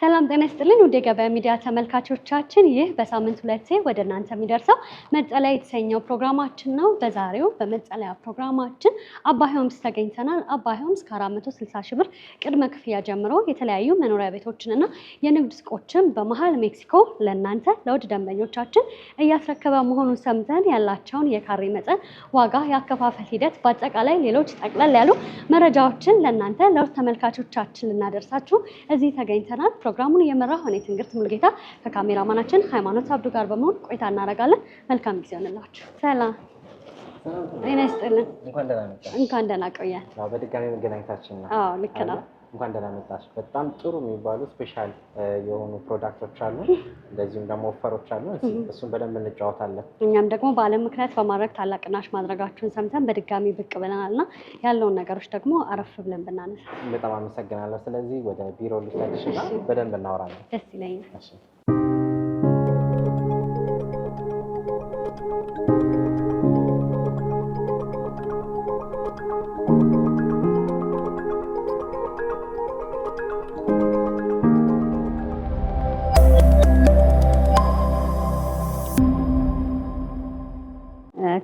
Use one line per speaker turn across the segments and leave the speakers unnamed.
ሰላም ጤና ይስጥልኝ ውድ የገበያ ሚዲያ ተመልካቾቻችን፣ ይህ በሳምንት ሁለቴ ወደ እናንተ የሚደርሰው መጠለያ የተሰኘው ፕሮግራማችን ነው። በዛሬው በመጠለያ ፕሮግራማችን አባይ ሆምስ ተገኝተናል። አባይ ሆምስ ከ460 ሺህ ብር ቅድመ ክፍያ ጀምሮ የተለያዩ መኖሪያ ቤቶችንና የንግድ ሱቆችን በመሃል ሜክሲኮ ለእናንተ ለውድ ደንበኞቻችን እያስረከበ መሆኑን ሰምተን ያላቸውን የካሬ መጠን፣ ዋጋ፣ የአከፋፈል ሂደት፣ በአጠቃላይ ሌሎች ጠቅለል ያሉ መረጃዎችን ለእናንተ ለውድ ተመልካቾቻችን ልናደርሳችሁ እዚህ ተገኝተናል። ፕሮግራሙን እየመራሁ እኔ ትንግርት ሙልጌታ ከካሜራማናችን ሃይማኖት አብዱ ጋር በመሆን ቆይታ እናደርጋለን። መልካም ጊዜ ይሁንላችሁ። ሰላም ጤና ይስጥልን። እንኳን ደህና ቆየን።
በድጋሚ መገናኘታችን ነው።
አዎ ልክ ነው።
እንኳን ደህና መጣሽ። በጣም ጥሩ የሚባሉ ስፔሻል የሆኑ ፕሮዳክቶች አሉ፣ እንደዚሁም ደግሞ ኦፈሮች አሉ። እሱን በደንብ እንጫወታለን።
እኛም ደግሞ በዓለም ምክንያት በማድረግ ታላቅ ቅናሽ ማድረጋችሁን ሰምተን በድጋሚ ብቅ ብለናልና ያለውን ነገሮች ደግሞ አረፍ ብለን ብናነሳ።
በጣም አመሰግናለሁ። ስለዚህ ወደ ቢሮ ልትልሽና በደንብ እናወራለን።
ደስ ይለኛል።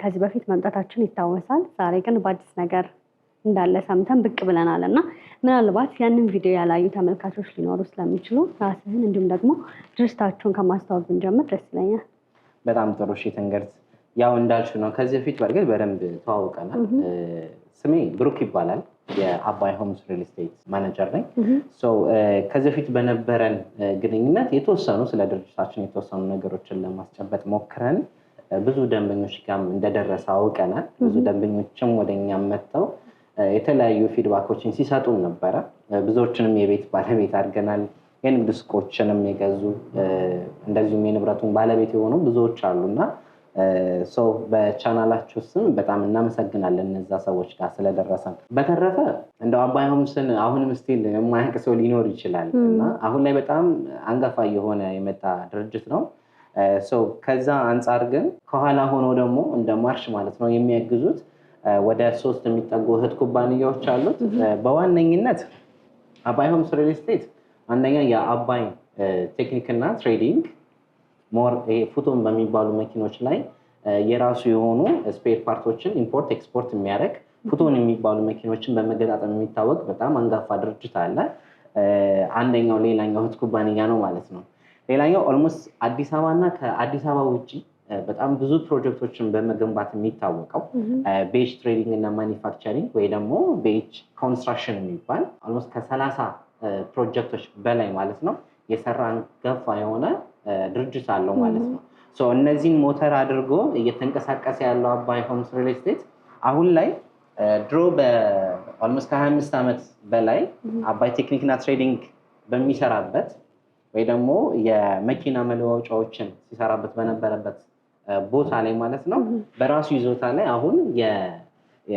ከዚህ በፊት መምጣታችን ይታወሳል። ዛሬ ግን በአዲስ ነገር እንዳለ ሰምተን ብቅ ብለናል እና ምናልባት ያንን ቪዲዮ ያላዩ ተመልካቾች ሊኖሩ ስለሚችሉ ራስህን እንዲሁም ደግሞ ድርጅታችሁን ከማስተዋወቅ ብንጀምር ደስ ይለኛል።
በጣም ጥሩ። እሺ ትንግርት፣ ያው እንዳልሽው ነው ከዚህ በፊት በእርግጥ በደንብ ተዋውቀናል። ስሜ ብሩክ ይባላል። የአባይ ሆምስ ሪል ስቴት ማኔጀር ነኝ። ከዚህ በፊት በነበረን ግንኙነት የተወሰኑ ስለ ድርጅታችን የተወሰኑ ነገሮችን ለማስጨበጥ ሞክረን ብዙ ደንበኞች ጋር እንደደረሰ አውቀናል። ብዙ ደንበኞችም ወደኛም መጥተው የተለያዩ ፊድባኮችን ሲሰጡን ነበረ። ብዙዎችንም የቤት ባለቤት አድርገናል። የንግድ ሱቆችንም የገዙ እንደዚሁም የንብረቱን ባለቤት የሆኑ ብዙዎች አሉና በቻናላችሁ ስም በጣም እናመሰግናለን እነዛ ሰዎች ጋር ስለደረሰን። በተረፈ እንደው አባይ ሆምስን አሁንም ስቲል የማያውቅ ሰው ሊኖር ይችላል እና አሁን ላይ በጣም አንጋፋ የሆነ የመጣ ድርጅት ነው። ከዛ አንጻር ግን ከኋላ ሆኖ ደግሞ እንደ ማርሽ ማለት ነው የሚያግዙት ወደ 3 የሚጠጉ እህት ኩባንያዎች አሉት። በዋነኝነት አባይ ሆምስ ሪል ስቴት አንደኛ የአባይ ቴክኒክና ትሬዲንግ ሞር ፉቶን በሚባሉ መኪኖች ላይ የራሱ የሆኑ ስፔር ፓርቶችን ኢምፖርት ኤክስፖርት የሚያደርግ ፉቶን የሚባሉ መኪኖችን በመገጣጠም የሚታወቅ በጣም አንጋፋ ድርጅት አለ። አንደኛው ሌላኛው እህት ኩባንያ ነው ማለት ነው። ሌላኛው ኦልሞስት አዲስ አበባ እና ከአዲስ አበባ ውጭ በጣም ብዙ ፕሮጀክቶችን በመገንባት የሚታወቀው ቤጅ ትሬዲንግ እና ማኒፋክቸሪንግ ወይ ደግሞ ቤጅ ኮንስትራክሽን የሚባል ኦልሞስት ከ30 ፕሮጀክቶች በላይ ማለት ነው የሰራ አንጋፋ የሆነ ድርጅት አለው ማለት ነው። እነዚህን ሞተር አድርጎ እየተንቀሳቀሰ ያለው አባይ ሆምስ ሪል ስቴት አሁን ላይ ድሮ በኦልሞስት ከ25 ዓመት በላይ አባይ ቴክኒክና ትሬዲንግ በሚሰራበት ወይ ደግሞ የመኪና መለዋወጫዎችን ሲሰራበት በነበረበት ቦታ ላይ ማለት ነው በራሱ ይዞታ ላይ አሁን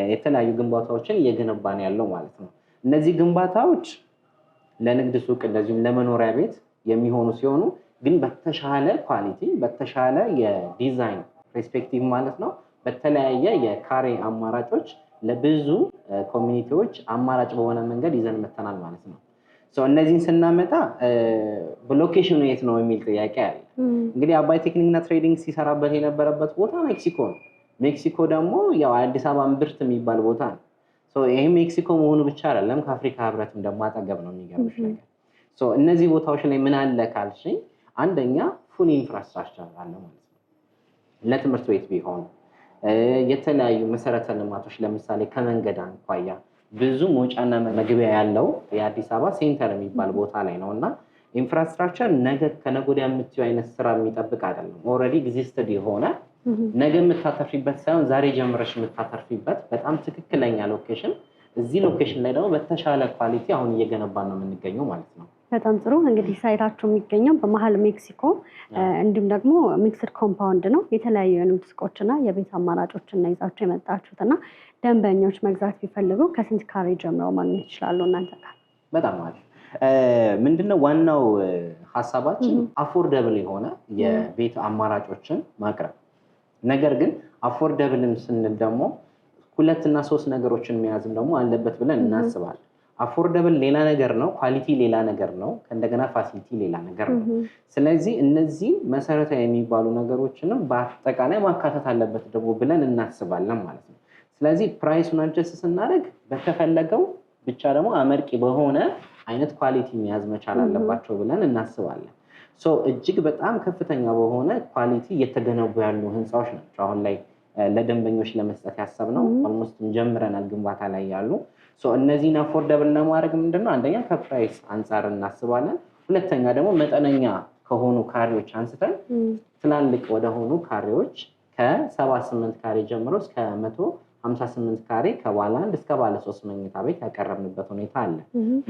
የተለያዩ ግንባታዎችን እየገነባ ነው ያለው ማለት ነው። እነዚህ ግንባታዎች ለንግድ ሱቅ እንደዚሁም ለመኖሪያ ቤት የሚሆኑ ሲሆኑ ግን በተሻለ ኳሊቲ በተሻለ የዲዛይን ፐርስፔክቲቭ ማለት ነው በተለያየ የካሬ አማራጮች ለብዙ ኮሚኒቲዎች አማራጭ በሆነ መንገድ ይዘን መተናል ማለት ነው። እነዚህን ስናመጣ በሎኬሽኑ የት ነው የሚል ጥያቄ አለ። እንግዲህ አባይ ቴክኒክና ትሬዲንግ ሲሰራበት የነበረበት ቦታ ሜክሲኮ ነው። ሜክሲኮ ደግሞ ያው አዲስ አበባ እምብርት የሚባል ቦታ ነው። ይሄ ሜክሲኮ መሆኑ ብቻ አይደለም ከአፍሪካ ህብረትም ደግሞ አጠገብ ነው። የሚገርምሽ ነገር እነዚህ ቦታዎች ላይ ምን አለ ካልሽኝ አንደኛ ፉል ኢንፍራስትራክቸር አለ ማለት ነው። ለትምህርት ቤት ቢሆን የተለያዩ መሰረተ ልማቶች ለምሳሌ ከመንገድ አንኳያ ብዙ መውጫና መግቢያ ያለው የአዲስ አበባ ሴንተር የሚባል ቦታ ላይ ነው እና ኢንፍራስትራክቸር ነገ ከነገ ወዲያ የምትይው አይነት ስራ የሚጠብቅ አይደለም። ኦልሬዲ ኤግዚስትድ የሆነ ነገ የምታተርፊበት ሳይሆን ዛሬ ጀምረሽ የምታተርፊበት በጣም ትክክለኛ ሎኬሽን፣ እዚህ ሎኬሽን ላይ ደግሞ በተሻለ ኳሊቲ አሁን እየገነባን ነው የምንገኘው ማለት ነው።
በጣም ጥሩ። እንግዲህ ሳይታችሁ የሚገኘው በመሀል ሜክሲኮ እንዲሁም ደግሞ ሚክስድ ኮምፓውንድ ነው። የተለያዩ የንግድ ሱቆችና የቤት አማራጮችን ነው ይዛችሁ የመጣችሁትና ደንበኞች መግዛት ቢፈልጉ ከስንት ካሬ ጀምረው ማግኘት ይችላሉ እናንተ ጋር?
በጣም አሪፍ። ምንድነው ዋናው ሀሳባችን አፎርደብል የሆነ የቤት አማራጮችን ማቅረብ። ነገር ግን አፎርደብልም ስንል ደግሞ 2 እና 3 ነገሮችን መያዝም ደግሞ አለበት ብለን እናስባለን። አፎርደብል ሌላ ነገር ነው፣ ኳሊቲ ሌላ ነገር ነው፣ ከእንደገና ፋሲሊቲ ሌላ ነገር ነው። ስለዚህ እነዚህ መሰረታዊ የሚባሉ ነገሮችንም በአጠቃላይ ማካተት አለበት ደግሞ ብለን እናስባለን ማለት ነው። ስለዚህ ፕራይሱን አድጀስት ስናደርግ በተፈለገው ብቻ ደግሞ አመርቂ በሆነ አይነት ኳሊቲ መያዝ መቻል አለባቸው ብለን እናስባለን። እጅግ በጣም ከፍተኛ በሆነ ኳሊቲ እየተገነቡ ያሉ ህንፃዎች ናቸው አሁን ላይ ለደንበኞች ለመስጠት ያሰብነው። ኦልሞስት ጀምረናል ግንባታ ላይ ያሉ። እነዚህን አፎርደብል ለማድረግ ምንድነው አንደኛ ከፕራይስ አንጻር እናስባለን፣ ሁለተኛ ደግሞ መጠነኛ ከሆኑ ካሬዎች አንስተን ትላልቅ ወደሆኑ ካሬዎች ከ78 ካሬ ጀምሮ እስከ 158 ካሬ ከባለ 1 እስከ ባለ 3 መኝታ ቤት ያቀረብንበት ሁኔታ አለ።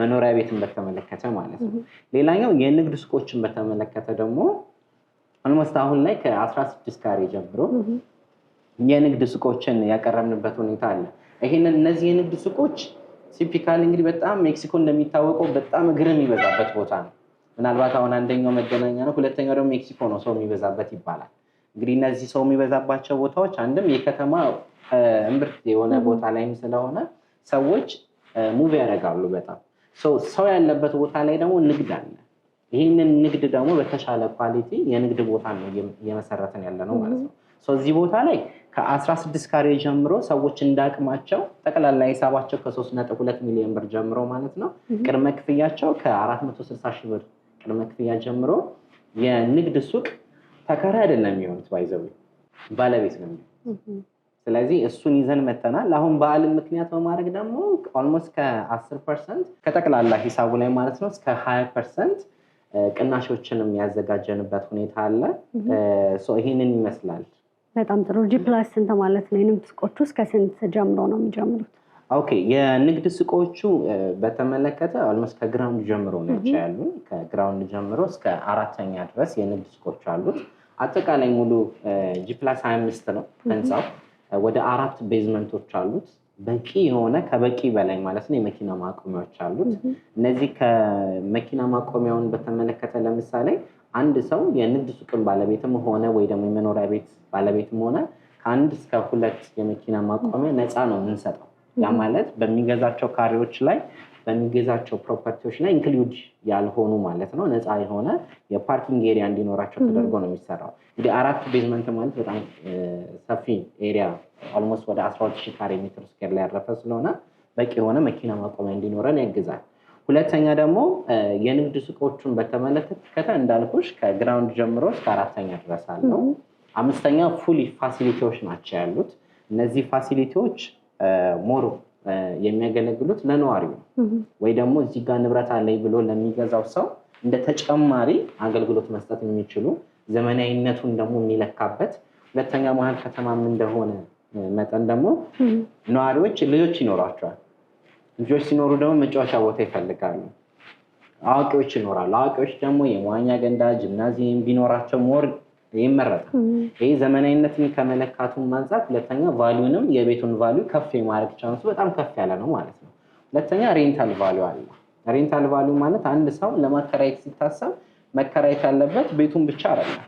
መኖሪያ ቤትን በተመለከተ ማለት ነው። ሌላኛው የንግድ ሱቆችን በተመለከተ ደግሞ ኦልሞስት አሁን ላይ ከ16 ካሬ ጀምሮ የንግድ ሱቆችን ያቀረብንበት ሁኔታ አለ። እነዚህ የንግድ ሱቆች ቲፒካሊ እንግዲህ በጣም ሜክሲኮ እንደሚታወቀው በጣም እግር የሚበዛበት ቦታ ነው። ምናልባት አሁን አንደኛው መገናኛ ነው፣ ሁለተኛው ደግሞ ሜክሲኮ ነው ሰው የሚበዛበት ይባላል። እንግዲህ እነዚህ ሰው የሚበዛባቸው ቦታዎች አንድም የከተማ እምብርት የሆነ ቦታ ላይም ስለሆነ ሰዎች ሙቭ ያደርጋሉ በጣም ሰው ያለበት ቦታ ላይ ደግሞ ንግድ አለ። ይህንን ንግድ ደግሞ በተሻለ ኳሊቲ የንግድ ቦታ ነው እየመሰረትን ያለ ነው ማለት ነው። እዚህ ቦታ ላይ ከ16 ካሬ ጀምሮ ሰዎች እንዳቅማቸው ጠቅላላ ሂሳባቸው ከ3.2 ሚሊዮን ብር ጀምሮ ማለት ነው ቅድመ ክፍያቸው ከ460 ሺህ ብር ቅድመ ክፍያ ጀምሮ የንግድ ሱቅ ተከራይ አይደለም የሚሆኑት ባይዘው ባለቤት ነው። ስለዚህ እሱን ይዘን መተናል። አሁን በዓልን ምክንያት በማድረግ ደግሞ ኦልሞስት ከ10% ከጠቅላላ ሂሳቡ ላይ ማለት ነው እስከ 20% ቅናሾችንም ያዘጋጀንበት ሁኔታ አለ። ይህንን ይመስላል።
በጣም ጥሩ። ጂ+ ስንት ማለት ነው? የንግድ ሱቆቹ እስከ ስንት ጀምሮ ነው የሚጀምሩት?
ኦኬ፣ የንግድ ሱቆቹ በተመለከተ ኦልሞስት ከግራውንድ ጀምሮ ነው ያሉ። ከግራውንድ ጀምሮ እስከ 4ኛ ድረስ የንግድ ሱቆች አሉት። አጠቃላይ ሙሉ ጂ+ 25 ነው ህንፃው። ወደ 4 ቤዝመንቶች አሉት። በቂ የሆነ ከበቂ በላይ ማለት ነው የመኪና ማቆሚያዎች አሉት። እነዚህ ከመኪና ማቆሚያውን በተመለከተ ለምሳሌ አንድ ሰው የንግድ ሱቅን ባለቤትም ሆነ ወይ ደግሞ የመኖሪያ ቤት ባለቤትም ሆነ ከ1 እስከ 2 የመኪና ማቆሚያ ነፃ ነው የምንሰጠው። ያ ማለት በሚገዛቸው ካሬዎች ላይ በሚገዛቸው ፕሮፐርቲዎች ላይ ኢንክሉድ ያልሆኑ ማለት ነው ነፃ የሆነ የፓርኪንግ ኤሪያ እንዲኖራቸው ተደርጎ ነው የሚሰራው። እንግዲህ 4 ቤዝመንት ማለት በጣም ሰፊ ኤሪያ ኦልሞስት ወደ 12000 ካሬ ሜትር ስኩዌር ላይ ያረፈ ስለሆነ በቂ የሆነ መኪና ማቆሚያ እንዲኖረን ያግዛል። ሁለተኛ ደግሞ የንግድ ሱቆቹን በተመለከተ እንዳልኩሽ ከግራውንድ ጀምሮ እስከ 4ኛ ድረስ አለው። 5ኛ ፉሊ ፋሲሊቲዎች ናቸው ያሉት። እነዚህ ፋሲሊቲዎች ሞር የሚያገለግሉት ለነዋሪው ወይ ደግሞ እዚህ ጋር ንብረት አለኝ ብሎ ለሚገዛው ሰው እንደ ተጨማሪ አገልግሎት መስጠት የሚችሉ ዘመናዊነቱን ደግሞ የሚለካበት። ሁለተኛ መሀል ከተማም እንደሆነ መጠን ደግሞ ነዋሪዎች ልጆች ይኖራቸዋል። ልጆች ሲኖሩ ደግሞ መጫወቻ ቦታ ይፈልጋሉ። አዋቂዎች ይኖራሉ። አዋቂዎች ደግሞ የመዋኛ ገንዳ፣ ጂምናዚየም ቢኖራቸው ሞር ይመረጣል። ይሄ ዘመናዊነትን ከመለካቱም አንፃር ሁለተኛ ቫልዩንም የቤቱን ቫልዩ ከፍ የማድረግ ቻንሱ በጣም ከፍ ያለ ነው ማለት ነው። ሁለተኛ ሬንታል ቫልዩ አለ። ሬንታል ቫልዩ ማለት አንድ ሰው ለማከራየት ሲታሰብ መከራየት ያለበት ቤቱን ብቻ አይደለም።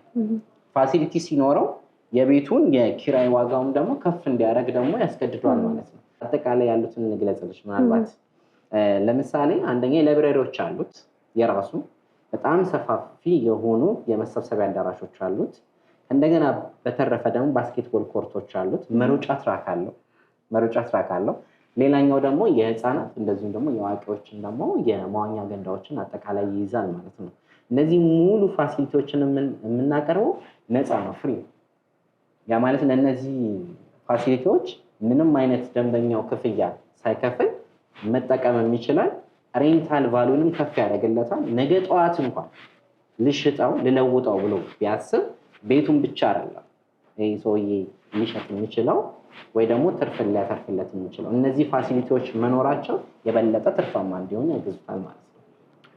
ፋሲሊቲ ሲኖረው የቤቱን የኪራይ ዋጋውም ደግሞ ከፍ እንዲያደርግ ደግሞ ያስገድዷል ማለት ነው። አጠቃላይ ያሉትን እንግለጽልሽ። ምናልባት ለምሳሌ አንደኛ ላይብረሪዎች አሉት የራሱ በጣም ሰፋፊ የሆኑ የመሰብሰቢያ አዳራሾች አሉት። እንደገና በተረፈ ደግሞ ባስኬትቦል ኮርቶች አሉት። መሮጫ ትራክ አለው። ሌላኛው ደግሞ የህፃናት እንደዚሁም ደግሞ የአዋቂዎችን ደግሞ የመዋኛ ገንዳዎችን አጠቃላይ ይይዛል ማለት ነው። እነዚህ ሙሉ ፋሲሊቲዎችን የምናቀርበው ነፃ ነው፣ ፍሪ። ያ ማለት ለእነዚህ ፋሲሊቲዎች ምንም አይነት ደንበኛው ክፍያ ሳይከፍል መጠቀም የሚችላል። ሬንታል ቫሉንም ከፍ ያደርግለታል። ነገ ጠዋት እንኳን ልሽጠው ልለውጠው ብሎ ቢያስብ ቤቱን ብቻ አይደለም ይሄ ሰውዬ ሊሸጥ የሚችለው ወይ ደግሞ ትርፍ ሊያተርፍለት የሚችለው እነዚህ ፋሲሊቲዎች መኖራቸው የበለጠ ትርፋማ እንዲሆን ያግዙታል ማለት ነው።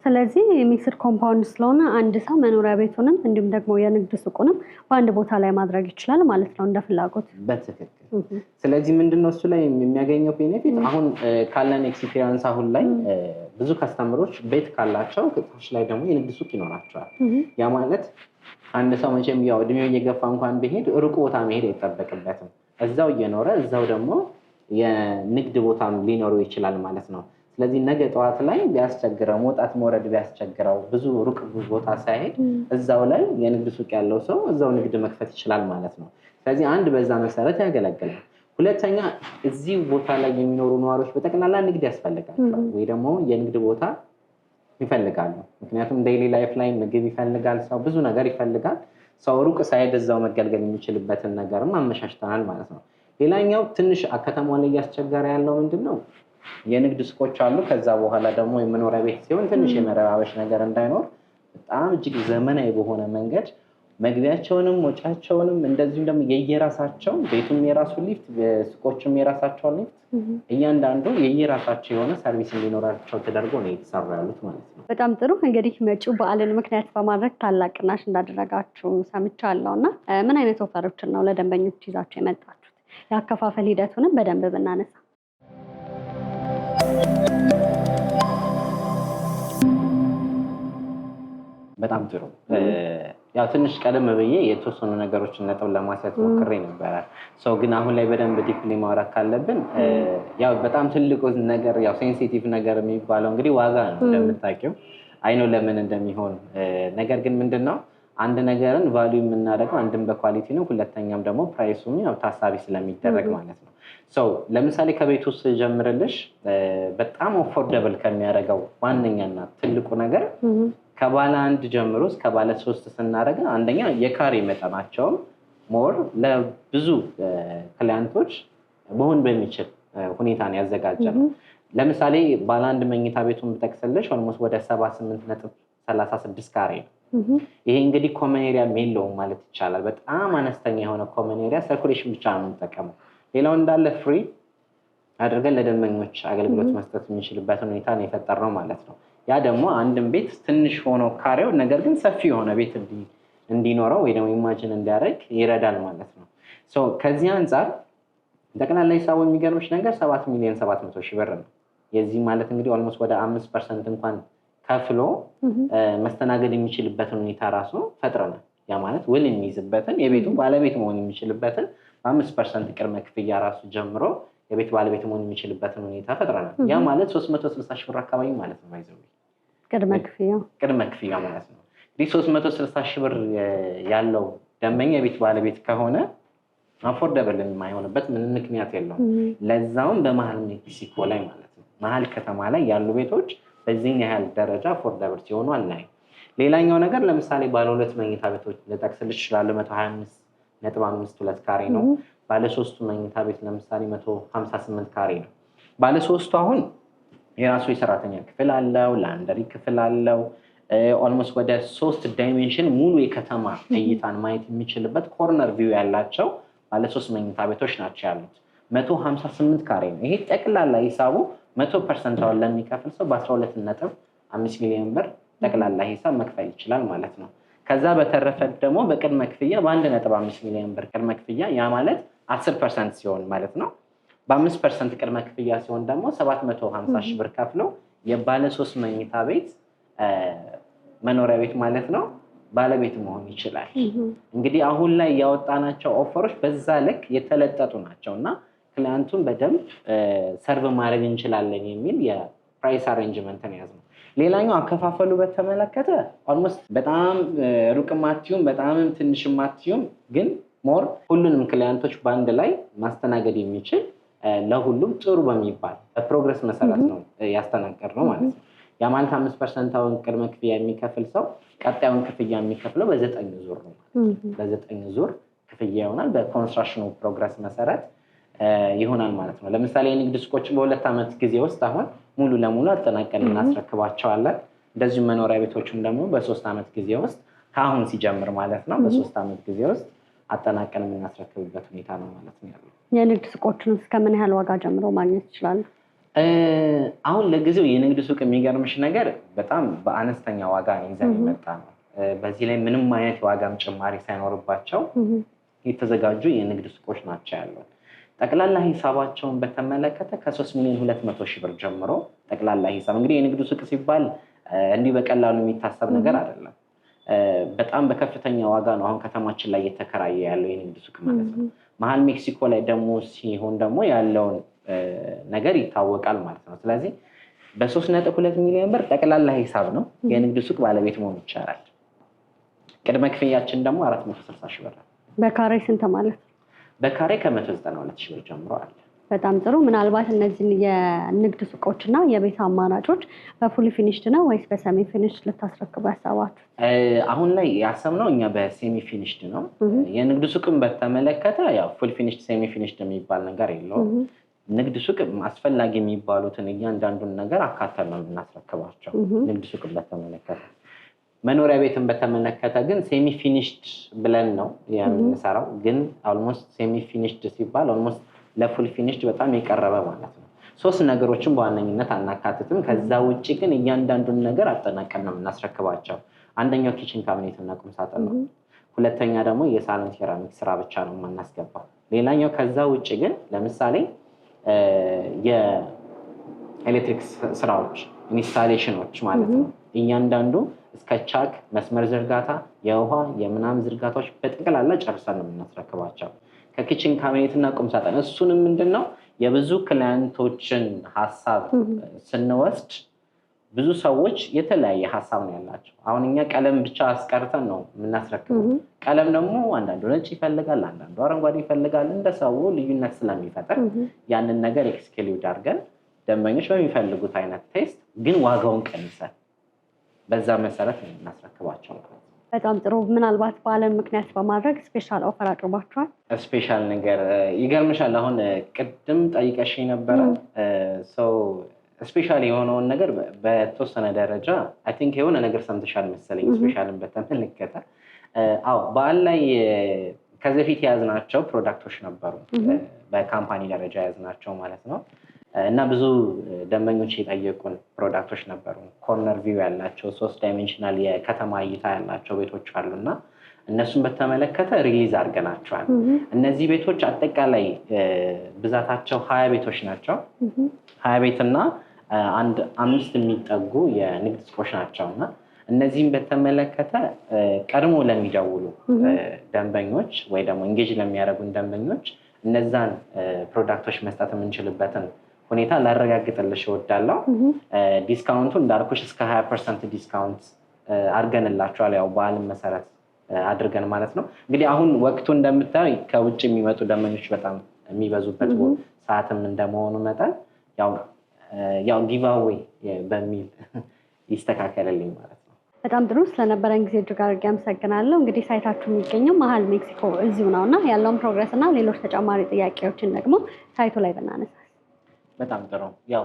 ስለዚህ ሚክስድ ኮምፓውንድ ስለሆነ አንድ ሰው መኖሪያ ቤቱንም እንዲሁም ደግሞ የንግድ ሱቁንም በአንድ ቦታ ላይ ማድረግ ይችላል ማለት ነው እንደ ፍላጎት።
በትክክል። ስለዚህ ምንድነው እሱ ላይ የሚያገኘው ቤኔፊት? አሁን ካለን ኤክስፒሪየንስ አሁን ላይ ብዙ ከስተመሮች ቤት ካላቸው ታች ላይ ደግሞ የንግድ ሱቅ ይኖራቸዋል። ያ ማለት አንድ ሰው መቼም ያው እድሜው እየገፋ እንኳን ቢሄድ ሩቅ ቦታ መሄድ አይጠበቅበትም። እዛው እየኖረ እዛው ደግሞ የንግድ ቦታም ሊኖረው ይችላል ማለት ነው። ስለዚህ ነገ ጠዋት ላይ ቢያስቸግረው መውጣት መውረድ ቢያስቸግረው ብዙ ሩቅ ቦታ ሳይሄድ እዛው ላይ የንግድ ሱቅ ያለው ሰው እዛው ንግድ መክፈት ይችላል ማለት ነው። ስለዚህ አንድ በዛ መሰረት ያገለግላል። ሁለተኛ እዚህ ቦታ ላይ የሚኖሩ ነዋሪዎች በጠቅላላ ንግድ ያስፈልጋቸዋል ወይ ደግሞ የንግድ ቦታ ይፈልጋሉ። ምክንያቱም ዴይሊ ላይፍ ላይ ምግብ ይፈልጋል፣ ሰው ብዙ ነገር ይፈልጋል። ሰው ሩቅ ሳይሄድ እዛው መገልገል የሚችልበትን ነገርም አመቻችተናል ማለት ነው። ሌላኛው ትንሽ ከተማው ላይ እያስቸገረ ያለው ምንድነው የንግድ ሱቆች አሉ። ከዛ በኋላ ደግሞ የመኖሪያ ቤት ሲሆን ትንሽ የመረባበሽ ነገር እንዳይኖር በጣም እጅግ ዘመናዊ በሆነ መንገድ መግቢያቸውንም ወጫቸውንም እንደዚሁም ደግሞ የየራሳቸው ቤቱም የራሱ ሊፍት፣ ሱቆችም የራሳቸው ሊፍት፣ እያንዳንዱ የየራሳቸው የሆነ ሰርቪስ እንዲኖራቸው ተደርጎ ነው የተሰሩ ያሉት ማለት ነው።
በጣም ጥሩ። እንግዲህ መጪው በዓልን ምክንያት በማድረግ ታላቅ ቅናሽ እንዳደረጋችሁ ሰምቻለሁ እና ምን አይነት ኦፈሮችን ነው ለደንበኞች ይዛችሁ የመጣችሁት? የአከፋፈል ሂደቱንም በደንብ ብናነሳ።
በጣም ጥሩ። ያው ትንሽ ቀደም ብዬ የተወሰኑ ነገሮችን ነጥብ ለማንሳት ሞክሬ ነበረ። ሰው ግን አሁን ላይ በደንብ ዲፕሊ ማውራት ካለብን ያው በጣም ትልቁ ነገር ያው ሴንሲቲቭ ነገር የሚባለው እንግዲህ ዋጋ ነው እንደምታውቂው። አይኖ ለምን እንደሚሆን ነገር ግን ምንድነው አንድ ነገርን ቫልዩ የምናደርገው አንድም በኳሊቲ ነው፣ ሁለተኛም ደግሞ ፕራይሱም ያው ታሳቢ ስለሚደረግ ማለት ነው። ሰው ለምሳሌ ከቤት ውስጥ ጀምርልሽ በጣም አፎርደብል ከሚያደርገው ዋነኛና ትልቁ ነገር ከባለ 1 ጀምሮ እስከ ባለ 3 ስናደርግ አንደኛ የካሬ መጠናቸውም ሞር ለብዙ ክሊያንቶች መሆን በሚችል ሁኔታ ነው ያዘጋጀነው። ለምሳሌ ባለ 1 መኝታ ቤቱን ብጠቅስልሽ ኦልሞስት ወደ 78.36 ካሬ ነው። ይሄ እንግዲህ ኮመን ኤሪያ የለውም ማለት ይቻላል። በጣም አነስተኛ የሆነ ኮመን ኤሪያ ሰርኩሌሽን ብቻ ነው የምንጠቀመው። ሌላው እንዳለ ፍሪ አድርገን ለደንበኞች አገልግሎት መስጠት የሚችልበትን ሁኔታ ነው የፈጠርነው ማለት ነው። ያ ደግሞ አንድም ቤት ትንሽ ሆኖ ካሬው ነገር ግን ሰፊ የሆነ ቤት እንዲኖረው ወይ ደግሞ ኢማጂን እንዲያደርግ ይረዳል ማለት ነው። ከዚህ አንጻር ጠቅላላ ሂሳቡ የሚገርምሽ ነገር 7,700,000 ብር ነው። የዚህ ማለት እንግዲህ ኦልሞስት ወደ 5% እንኳን ከፍሎ መስተናገድ የሚችልበትን ሁኔታ ራሱ ፈጥረናል። ያ ማለት ውል የሚይዝበትን የቤቱ ባለቤት መሆን የሚችልበትን በ5% ቅድመ ክፍያ ራሱ ጀምሮ የቤት ባለቤት መሆን የሚችልበትን ሁኔታ ፈጥረናል። ያ ማለት 360,000 ብር አካባቢ ማለት ነው። ባይዘው ቅድመ ክፍያ ማለት ነው። እንግዲህ 360,000 ብር ያለው ደንበኛ የቤት ባለቤት ከሆነ አፎርደብል የማይሆንበት ምንም ምክንያት የለውም። ለዛውም በመሀል ሜክሲኮ ላይ ማለት ነው። መሀል ከተማ ላይ ያሉ ቤቶች በዚህን ያህል ደረጃ አፎርደብል ሲሆኑ አናይም። ሌላኛው ነገር ለምሳሌ ባለ 2 መኝታ ቤቶች ልጠቅስልሽ እችላለሁ። 125.52 ካሬ ነው። ባለ 3 መኝታ ቤት ለምሳሌ 158 ካሬ ነው። ባለ 3 አሁን የራሱ የሰራተኛ ክፍል አለው፣ ላንደሪ ክፍል አለው። ኦልሞስት ወደ 3 ዳይሜንሽን ሙሉ የከተማ እይታን ማየት የሚችልበት ኮርነር ቪው ያላቸው ባለ 3 መኝታ ቤቶች ናቸው ያሉት። 158 ካሬ ነው። ይሄ ጠቅላላ ሂሳቡ 100% አሁን ለሚከፍል ሰው በ12.5 ሚሊዮን ብር ጠቅላላ ሂሳብ መክፈል ይችላል ማለት ነው። ከዛ በተረፈ ደግሞ በቅድመ ክፍያ በ1.5 ሚሊዮን ብር ቅድመ ክፍያ ያ ማለት 10% ሲሆን ማለት ነው። በ5% ቅድመ ክፍያ ሲሆን ደግሞ 750,000 ብር ከፍሎ የባለ 3 መኝታ ቤት መኖሪያ ቤት ማለት ነው ባለቤት መሆን ይችላል። እንግዲህ አሁን ላይ ያወጣናቸው ኦፈሮች በዛ ልክ የተለጠጡ ናቸውና ክሊያንቱን በደንብ ሰርቭ ማድረግ እንችላለን የሚል የፕራይስ አሬንጅመንትን ያዝነው። ሌላኛው አከፋፈሉ በተመለከተ ኦልሞስት በጣም ሩቅም አትዩም በጣም ትንሽም አትዩም፣ ግን ሞር ሁሉንም ክሊያንቶች በአንድ ላይ ማስተናገድ የሚችል ለሁሉም ጥሩ በሚባል በፕሮግረስ መሰረት ነው ያስተናገድነው ማለት ነው። ያ ማለት 5% አሁን ቅድመ ክፍያ የሚከፍል ሰው ቀጣዩን ክፍያ የሚከፍለው በ9 ዙር ነው። በ9 ዙር ክፍያ ይሆናል። በኮንስትራክሽኑ ፕሮግረስ መሰረት ይሆናል ማለት ነው። ለምሳሌ የንግድ ሱቆችን በ2 ዓመት ጊዜ ውስጥ አሁን ሙሉ ለሙሉ አጠናቀን እናስረክባቸዋለን። እንደዚሁ መኖሪያ ቤቶችም ደግሞ በ3 ዓመት ጊዜ ውስጥ ከአሁን ሲጀምር ማለት ነው በ3 ዓመት ጊዜ ውስጥ አጠናቀን የምናስረክብበት ሁኔታ ነው ማለት ነው ያለው።
የንግድ ሱቆችን እስከ ምን ያህል ዋጋ ጀምሮ ማግኘት ይችላል?
አሁን ለጊዜው የንግድ ሱቅ የሚገርምሽ ነገር በጣም በአነስተኛ ዋጋ ይዘን የመጣ ነው። በዚህ ላይ ምንም አይነት የዋጋም ጭማሪ ሳይኖርባቸው የተዘጋጁ የንግድ ሱቆች ናቸው ያሉት። ጠቅላላ ሂሳባቸውን በተመለከተ ከ3,200,000 ብር ጀምሮ ጠቅላላ ሂሳብ እንግዲህ የንግድ ሱቅ ሲባል እንዲህ በቀላሉ የሚታሰብ ነገር አይደለም። በጣም በከፍተኛ ዋጋ ነው አሁን ከተማችን ላይ እየተከራየ ያለው የንግድ ሱቅ ማለት ነው። መሀል ሜክሲኮ ላይ ደግሞ ሲሆን ደግሞ ያለውን ነገር ይታወቃል ማለት ነው። ስለዚህ በ3.2 ሚሊዮን ብር ጠቅላላ ሂሳብ ነው የንግድ ሱቅ ባለቤት መሆን ይቻላል። ቅድመ ክፍያችን ደግሞ 460 ሺህ ብር።
በካሬ ስንት ማለት?
በካሬ ከ192 ሺህ ብር ጀምሮ አለ።
በጣም ጥሩ። ምናልባት እነዚህን የንግድ ሱቆችና የቤት አማራጮች በፉሊ ፊኒሽድ ነው ወይስ በሰሚ ፊኒሽድ ልታስረክቡ ያሰባችሁ?
አሁን ላይ ያሰብነው እኛ በሴሚ ፊኒሽድ ነው። የንግድ ሱቅን በተመለከተ ያው ፉል ፊኒሽድ ሴሚ ፊኒሽድ የሚባል ነገር የለውም። ንግድ ሱቅ አስፈላጊ የሚባሉትን እያንዳንዱን ነገር አካተን ነው የምናስረክባቸው። ንግድ ሱቅን በተመለከተ መኖሪያ ቤትን በተመለከተ ግን ሴሚ ፊኒሽድ ብለን ነው የምንሰራው። ግን ኦልሞስት ሴሚ ፊኒሽድ ሲባል ኦልሞስት ለፉል ፊኒሽድ በጣም የቀረበ ማለት ነው። 3 ነገሮችን በዋነኝነት አናካትትም። ከዛ ውጭ ግን እያንዳንዱን ነገር አጠናቀን ነው የምናስረክባቸው። አንደኛው ኪችን ካቢኔት እና ቁም ሳጥን ነው። ሁለተኛ ደግሞ የሳሎን ሴራሚክ ስራ ብቻ ነው የምናስገባው። ሌላኛው ከዛ ውጭ ግን ለምሳሌ የኤሌክትሪክ ስራዎች ኢንስታሌሽኖች ማለት ነው እያንዳንዱ እስከ ቻክ መስመር ዝርጋታ፣ የውሃ የምናምን ዝርጋታዎች በጠቅላላ ጨርሰን ነው የምናስረክባቸው። ከኪችን ካቢኔት እና ቁም ሳጥን እሱንም ምንድነው የብዙ ክላይንቶችን ሀሳብ ስንወስድ ብዙ ሰዎች የተለያየ ሀሳብ ነው ያላቸው። አሁን እኛ ቀለም ብቻ አስቀርተን ነው የምናስረክበው። ቀለም ደግሞ አንዳንዱ ነጭ ይፈልጋል፣ አንዳንዱ አረንጓዴ ይፈልጋል። እንደ ሰው ልዩነት ስለሚፈጠር ያንን ነገር ኤክስክሉድ አድርገን ደንበኞች በሚፈልጉት አይነት ቴስት ግን ዋጋውን ቀንሰን በዛ መሰረት ነው የምናስረክባቸው።
በጣም ጥሩ። ምናልባት በዓልን ምክንያት በማድረግ ስፔሻል ኦፈር አቅርባችኋል?
ስፔሻል ነገር ይገርምሻል። አሁን ቅድም ጠይቀሽ ነበረ ሰው ስፔሻል የሆነውን ነገር በተወሰነ ደረጃ አይ ቲንክ የሆነ ነገር ሰምተሻል መሰለኝ። ስፔሻልን በተመለከተ አዎ በዓል ላይ ከዚህ በፊት የያዝናቸው ፕሮዳክቶች ነበሩ፣ በካምፓኒ ደረጃ የያዝናቸው ማለት ነው። እና ብዙ ደንበኞች የጠየቁን ፕሮዳክቶች ነበሩ። ኮርነር ቪው ያላቸው 3 ዳይሜንሽናል የከተማ እይታ ያላቸው ቤቶች አሉና እነሱን በተመለከተ ሪሊዝ አድርገናቸዋል። እነዚህ ቤቶች አጠቃላይ ብዛታቸው 20 ቤቶች ናቸው። 20 ቤትና 5 የሚጠጉ የንግድ ሱቆች ናቸውና እነዚህም በተመለከተ ቀድሞ ለሚደውሉ ደንበኞች ወይ ደግሞ ኢንጌጅ ለሚያደርጉን ደንበኞች እነዛን ፕሮዳክቶች መስጠት የምንችልበትን ሁኔታ ላረጋግጥልሽ እወዳለሁ። ዲስካውንቱ እንዳልኩሽ እስከ 20% ዲስካውንት አድርገንላቸዋል። ያው በዓልን መሰረት አድርገን ማለት ነው። እንግዲህ አሁን ወቅቱ እንደምታዩ ከውጭ የሚመጡ ደንበኞች በጣም የሚበዙበት ሰዓትም እንደመሆኑ መጠን ያው ጊቫዌይ በሚል ይስተካከልልኝ ማለት ነው።
በጣም ጥሩ። ስለነበረን ጊዜ እጅግ አድርጌ አመሰግናለሁ። እንግዲህ ሳይታችሁ የሚገኘው መሀል ሜክሲኮ እዚሁ ነው እና ያለውን ፕሮግረስ እና ሌሎች ተጨማሪ ጥያቄዎችን ደግሞ ሳይቱ ላይ ብናነሳ።
በጣም ጥሩ። ያው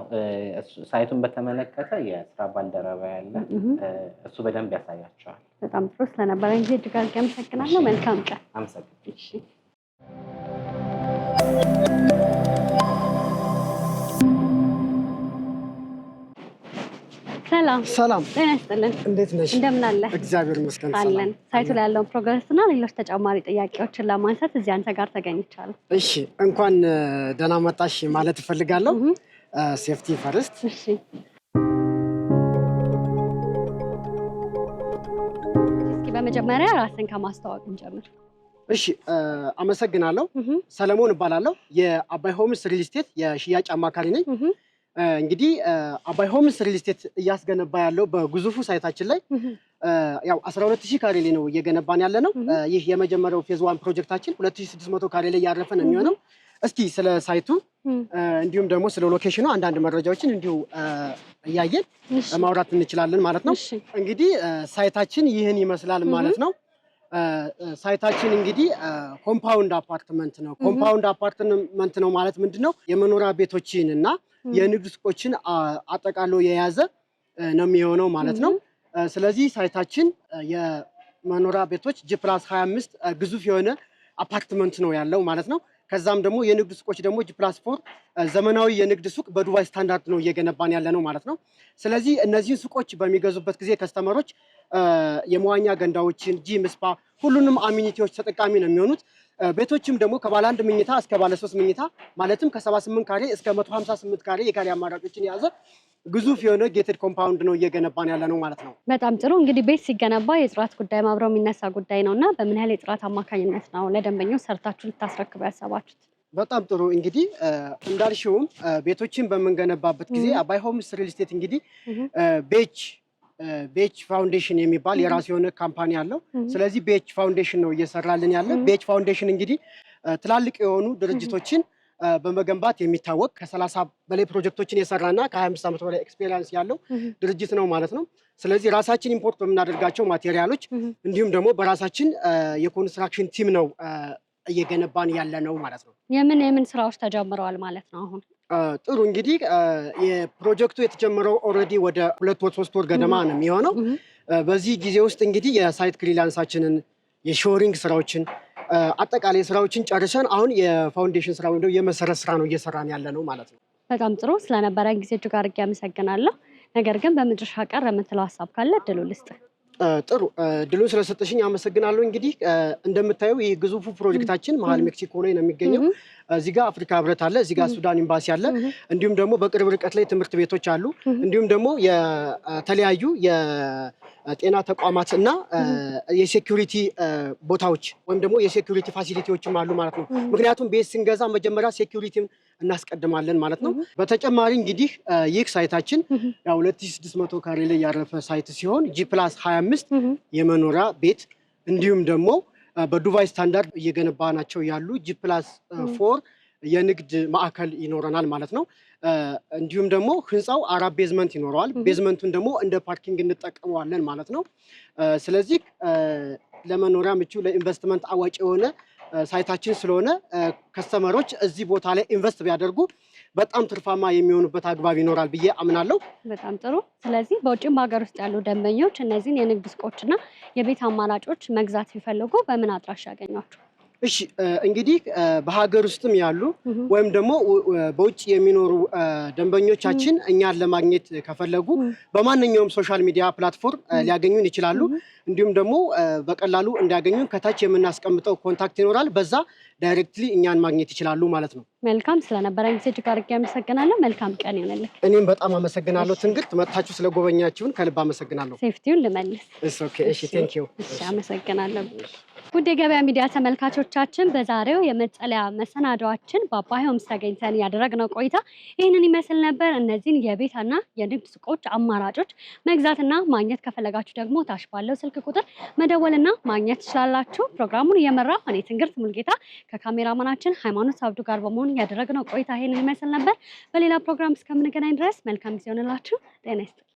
ሳይቱን በተመለከተ የስራ ባልደረባ ያለ እሱ በደንብ ያሳያቸዋል።
በጣም ጥሩ። ስለነበረን ጊዜ እጅግ አድርጌ አመሰግናለሁ። መልካም ቀን።
አመሰግናለሁ።
ሰላም ጤና ይስጥልን።
እንዴት ነሽ?
እንደምን አለ?
እግዚአብሔር ይመስገን
አለን። ሳይቱ ላይ ያለውን ፕሮግረስ እና ሌሎች ተጨማሪ ጥያቄዎችን ለማንሳት እዚህ አንተ ጋር ተገኝቻለሁ።
እሺ፣ እንኳን ደህና መጣሽ ማለት እፈልጋለሁ። ሴፍቲ ፈርስት።
እሺ፣ እስኪ በመጀመሪያ ራስን ከማስተዋወቅ እንጀምር።
እሺ፣ አመሰግናለሁ። ሰለሞን እባላለሁ። የአባይ ሆምስ ሪል ስቴት የሽያጭ አማካሪ ነኝ። እንግዲህ አባይ ሆምስ ሪል ስቴት እያስገነባ ያለው በግዙፉ ሳይታችን ላይ ያው 12000 ካሬ ላይ ነው እየገነባን ያለ ነው። ይህ የመጀመሪያው ፌዝ 1 ፕሮጀክታችን 2600 ካሬ ላይ ያረፈ ነው የሚሆነው። እስኪ ስለ ሳይቱ እንዲሁም ደግሞ ስለ ሎኬሽኑ አንዳንድ መረጃዎችን እንዲሁ እያየን ማውራት እንችላለን ማለት ነው። እንግዲህ ሳይታችን ይህን ይመስላል ማለት ነው። ሳይታችን እንግዲህ ኮምፓውንድ አፓርትመንት ነው። ኮምፓውንድ አፓርትመንት ነው ማለት ምንድነው? የመኖሪያ ቤቶችን እና የንግድ ሱቆችን አጠቃሎ የያዘ ነው የሚሆነው ማለት ነው። ስለዚህ ሳይታችን የመኖሪያ ቤቶች G+25 ግዙፍ የሆነ አፓርትመንት ነው ያለው ማለት ነው። ከዛም ደግሞ የንግድ ሱቆች ደግሞ G+4 ዘመናዊ የንግድ ሱቅ በዱባይ ስታንዳርድ ነው እየገነባን ያለ ነው ማለት ነው። ስለዚህ እነዚህን ሱቆች በሚገዙበት ጊዜ ከስተመሮች የመዋኛ ገንዳዎችን፣ ጂም፣ ስፓ ሁሉንም አሚኒቲዎች ተጠቃሚ ነው የሚሆኑት። ቤቶችም ደግሞ ከባለ 1 መኝታ እስከ ባለ 3 መኝታ ማለትም ከ78 ካሬ እስከ 158 ካሬ የካሬ አማራጮችን የያዘ ግዙፍ የሆነ ጌትድ ኮምፓውንድ ነው እየገነባን ያለ ነው ማለት ነው።
በጣም ጥሩ። እንግዲህ ቤት ሲገነባ የጥራት ጉዳይ አብረው የሚነሳ ጉዳይ ነው እና በምን ያህል የጥራት አማካኝነት ነው ለደንበኞች ሰርታችሁ ልታስረክቡ ያሰባችሁት?
በጣም ጥሩ እንግዲህ እንዳልሽውም ቤቶችን በመንገነባበት ጊዜ አባይ ሆምስ ሪል ስቴት እንግዲህ ቤች ፋውንዴሽን የሚባል የራሱ የሆነ ካምፓኒ አለው። ስለዚህ ቤች ፋውንዴሽን ነው እየሰራልን ያለ። ቤች ፋውንዴሽን እንግዲህ ትላልቅ የሆኑ ድርጅቶችን በመገንባት የሚታወቅ ከ30 በላይ ፕሮጀክቶችን የሰራና ከ25 ዓመት በላይ ኤክስፔሪንስ ያለው ድርጅት ነው ማለት ነው። ስለዚህ ራሳችን ኢምፖርት በምናደርጋቸው ማቴሪያሎች እንዲሁም ደግሞ በራሳችን የኮንስትራክሽን ቲም ነው እየገነባን ያለ ነው ማለት ነው።
የምን ስራዎች ተጀምረዋል ማለት ነው አሁን?
ጥሩ እንግዲህ የፕሮጀክቱ የተጀመረው ኦልሬዲ ወደ 2 ወር 3 ወር ገደማ ነው የሚሆነው። በዚህ ጊዜ ውስጥ እንግዲህ የሳይት ክሊራንሳችንን የሾሪንግ ስራዎችን አጠቃላይ ስራዎችን ጨርሰን አሁን የፋውንዴሽን ስራ ወይም የመሰረት ስራ ነው እየሰራን ያለ ነው ማለት ነው።
በጣም ጥሩ ስለነበረን ጊዜ እጅግ አድርጌ አመሰግናለሁ። ነገር ግን በመጨረሻ ቀር የምትለው ሀሳብ ካለ እድሉ ልስጥ።
ጥሩ ድሉን ስለሰጠሽኝ አመሰግናለሁ። እንግዲህ እንደምታየው ይህ ግዙፉ ፕሮጀክታችን መሀል ሜክሲኮ ላይ ነው የሚገኘው። እዚህ ጋር አፍሪካ ህብረት አለ፣ እዚህ ጋር ሱዳን ኤምባሲ አለ፣ እንዲሁም ደግሞ በቅርብ ርቀት ላይ ትምህርት ቤቶች አሉ፣ እንዲሁም ደግሞ የተለያዩ የጤና ተቋማት እና የሴኩሪቲ ቦታዎች ወይም ደግሞ የሴኩሪቲ ፋሲሊቲዎችም አሉ ማለት ነው። ምክንያቱም ቤት ስንገዛ መጀመሪያ ሴኩሪቲን እናስቀድማለን ማለት ነው። በተጨማሪ እንግዲህ ይህ ሳይታችን ያው 2600 ካሬ ላይ ያረፈ ሳይት ሲሆን G+25 የመኖሪያ ቤት እንዲሁም ደግሞ በዱባይ ስታንዳርድ እየገነባ ናቸው ያሉ G+4 የንግድ ማዕከል ይኖረናል ማለት ነው። እንዲሁም ደግሞ ህንፃው 4 ቤዝመንት ይኖረዋል። ቤዝመንቱን ደግሞ እንደ ፓርኪንግ እንጠቀመዋለን ማለት ነው። ስለዚህ ለመኖሪያ ምቹ ለኢንቨስትመንት አዋጭ የሆነ ሳይታችን ስለሆነ ከስተመሮች እዚህ ቦታ ላይ ኢንቨስት ቢያደርጉ በጣም ትርፋማ የሚሆኑበት አግባብ ይኖራል ብዬ አምናለሁ።
በጣም ጥሩ። ስለዚህ በውጭም በሀገር ውስጥ ያሉ ደንበኞች እነዚህን የንግድ ሱቆችና የቤት አማራጮች መግዛት ቢፈልጉ በምን አድራሻ ያገኟቸው?
እሺ እንግዲህ በሀገር ውስጥም ያሉ ወይም ደግሞ በውጭ የሚኖሩ ደንበኞቻችን እኛን ለማግኘት ከፈለጉ በማንኛውም ሶሻል ሚዲያ ፕላትፎርም ሊያገኙን ይችላሉ። እንዲሁም ደግሞ በቀላሉ እንዲያገኙን ከታች የምናስቀምጠው ኮንታክት ይኖራል። በዛ ዳይሬክትሊ እኛን ማግኘት ይችላሉ ማለት ነው።
መልካም ስለነበረን ጊዜ እጅግ አድርጌ አመሰግናለሁ። መልካም ቀን ይሁንልህ።
እኔም በጣም አመሰግናለሁ። ትንግርት መጥታችሁ ስለጎበኛችሁን ከልብ አመሰግናለሁ።
ሴፍቲውን ልመልስ።
እሺ ቴንክ ዩ።
እሺ አመሰግናለሁ። ውድ የገበያ ሚዲያ ተመልካቾቻችን በዛሬው የመጠለያ መሰናዷችን በአባይ ሆምስ ተገኝተን ያደረግነው ቆይታ ይህንን ይመስል ነበር። እነዚህን የቤትና የንግድ ሱቆች አማራጮች መግዛትና ማግኘት ከፈለጋችሁ ደግሞ ታች ባለው ስልክ ቁጥር መደወልና ማግኘት ትችላላችሁ። ፕሮግራሙን እየመራሁ እኔ ትንግርት ሙልጌታ ከካሜራማናችን ሃይማኖት አብዱ ጋር በመሆን ያደረግነው ቆይታ ይህንን ይመስል ነበር። በሌላ ፕሮግራም እስከምንገናኝ ድረስ መልካም ጊዜ ይሆንላችሁ። ጤና ይስጥልኝ።